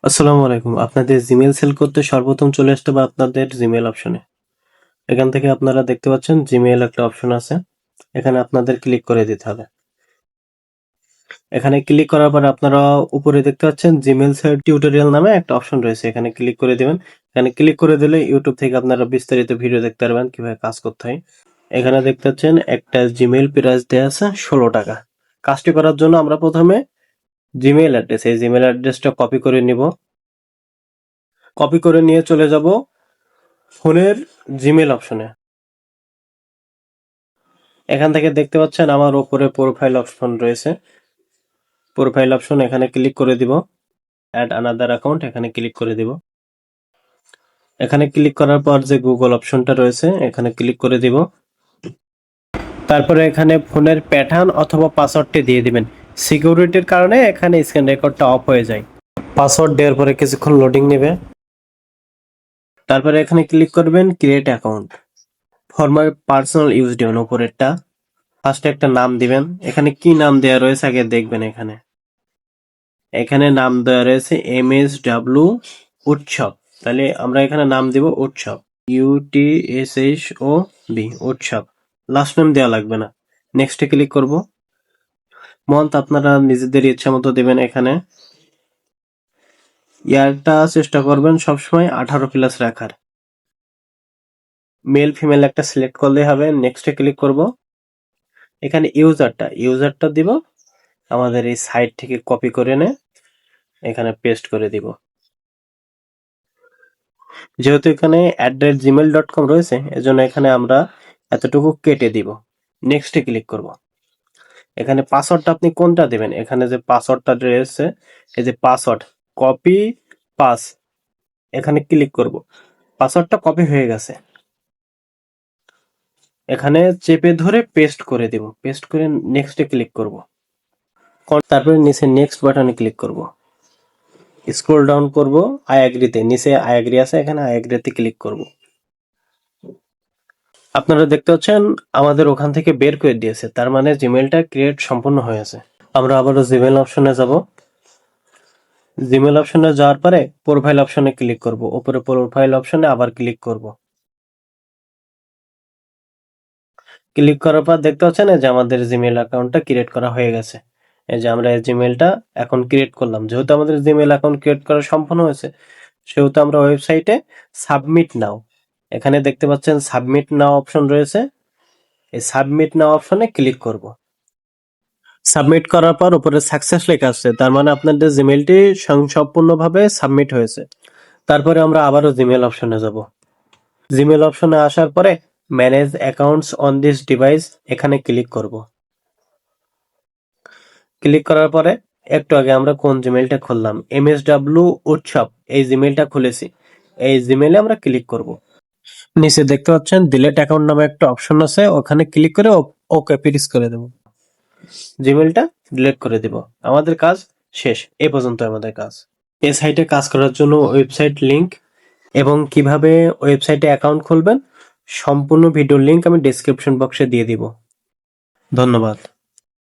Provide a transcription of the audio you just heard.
আসসালামু আলাইকুম। আপনাদের জিমেইল সেল করতে সর্বপ্রথম চলে আসতে হবে আপনাদের জিমেইল অপশনে। এখান থেকে আপনারা দেখতে পাচ্ছেন জিমেইল একটা অপশন আছে। এখানে আপনাদের ক্লিক করে দিতে হবে। এখানে ক্লিক করার পর আপনারা উপরে দেখতে পাচ্ছেন জিমেইল সেল টিউটোরিয়াল নামে একটা অপশন রয়েছে। এখানে ক্লিক করে দিবেন। এখানে ক্লিক করে দিলে ইউটিউব থেকে আপনারা বিস্তারিত ভিডিও দেখতে পারবেন কিভাবে কাজ করতে হয়। এখানে দেখতে পাচ্ছেন একটা জিমেইল প্রাইস দেয়া আছে 16 টাকা। কাজটি করার জন্য আমরা প্রথমে জিমেইল অ্যাড্রেস, এই জিমেইল অ্যাড্রেসটা কপি করে নিব। কপি করে নিয়ে চলে যাব ফোনের জিমেইল অপশনে। এখান থেকে দেখতে পাচ্ছেন আমার উপরে প্রোফাইল অপশন রয়েছে। প্রোফাইল অপশন এখানে ক্লিক করে দিব। অ্যাড আনাদার অ্যাকাউন্ট এখানে ক্লিক করে দিব। এখানে ক্লিক করার পর যে গুগল অপশনটা রয়েছে এখানে ক্লিক করে দিব। তারপরে এখানে ফোনের প্যাটার্ন অথবা পাসওয়ার্ডটি দিয়ে দিবেন। সিকিউরিটির কারণে এখানে স্ক্রিন রেকর্ডটা অফ হয়ে যায়। পাসওয়ার্ড দেওয়ার পরে কিছুক্ষণ লোডিং নেবে। তারপরে এখানে ক্লিক করবেন create account. For my personal use দিবেন উপরেরটা। ফার্স্টে একটা নাম দিবেন। এখানে কি নাম দেওয়া রয়েছে আগে দেখবেন। এখানে নাম দেওয়া রয়েছে MSW উৎসব। তাহলে আমরা এখানে নাম দিব উৎসব, UTSHOB উৎসব। লাস্ট নেম দেওয়া লাগবে না। নেক্সটে ক্লিক করব। মন্থ আপনারা নিজেদের ইচ্ছা মতো দেবেন। এখানে ইয়ারটা চেষ্টা করবেন সবসময় 18+ রাখার। মেল ফিমেল একটা সিলেক্ট করলে হবে। নেক্সটে ক্লিক করব। এখানে ইউজারটা দিব আমাদের এই সাইট থেকে কপি করে নে এখানে পেস্ট করে দিব। যেহেতু এখানে @gmail.com রয়েছে এজন্য এখানে আমরা এতটুকু কেটে দিব। নেক্সটে ক্লিক করব। এখানে পাসওয়ার্ডটা আপনি কোনটা দিবেন, এখানে যে পাসওয়ার্ডটা রয়েছে এই যে পাসওয়ার্ড কপি পাস, এখানে ক্লিক করব। পাসওয়ার্ডটা কপি হয়ে গেছে। এখানে চেপে ধরে পেস্ট করে দিব। পেস্ট করে নেক্সটে ক্লিক করব। তারপরে নিচে নেক্সট বাটনে ক্লিক করব। স্ক্রল ডাউন করব আই এগ্রিতে, নিচে আই এগ্রি আছে এখানে আই এগ্রিতে ক্লিক করব। আপনারা দেখতে পাচ্ছেন আমাদের ওখান থেকে বের করে দিয়েছে, তার মানে জিমেইলটা ক্রিয়েট সম্পূর্ণ হয়েছে। আমরা আবারও জিমেইল অপশনে যাব। জিমেইল অপশনে যাওয়ার পরে প্রোফাইল অপশনে ক্লিক করব। উপরে প্রোফাইল অপশনে আবার ক্লিক করব। ক্লিক করার পর দেখতে পাচ্ছেন যে আমাদের জিমেইল অ্যাকাউন্টটা ক্রিয়েট করা হয়ে গেছে। এই যে আমরা এই জিমেইলটা এখন ক্রিয়েট করলাম। যেহেতু আমাদের জিমেইল অ্যাকাউন্ট ক্রিয়েট করা সম্পূর্ণ হয়েছে সেহেতু আমরা ওয়েবসাইটে সাবমিট নাও, এখানে দেখতে পাচ্ছেন সাবমিট নাও অপশন রয়েছে। এই সাবমিট নাও অপশনে ক্লিক করব। সাবমিট করার পর উপরে সাকসেস লেখা আসছে, তার মানে আপনাদের জিমেইলটি সম্পূর্ণভাবে সাবমিট হয়েছে। তারপরে আমরা আবারও জিমেইল অপশনে যাব। জিমেইল অপশনে আসার পরে manage accounts on this device এখানে ক্লিক করব। ক্লিক করার পরে একটু আগে আমরা কোন জিমেইলটা খুললাম MSW উৎসব, এই জিমেইলটা খুলেছি। এই জিমেইলে আমরা ক্লিক করব। নিচে দেখতে পাচ্ছেন ডিলিট অ্যাকাউন্ট নামে একটা অপশন আছে, ওখানে ক্লিক করে ওকে প্রেস করে দেব। জিমেইলটা ডিলিট করে দেব। আমাদের কাজ শেষ। এই পর্যন্ত আমাদের কাজ। এই সাইটে কাজ করার জন্য ওয়েবসাইট লিংক এবং কিভাবে ওয়েবসাইটে অ্যাকাউন্ট খুলবেন সম্পূর্ণ ভিডিও লিংক আমি ডেসক্রিপশন বক্সে দিয়ে দিব। ধন্যবাদ।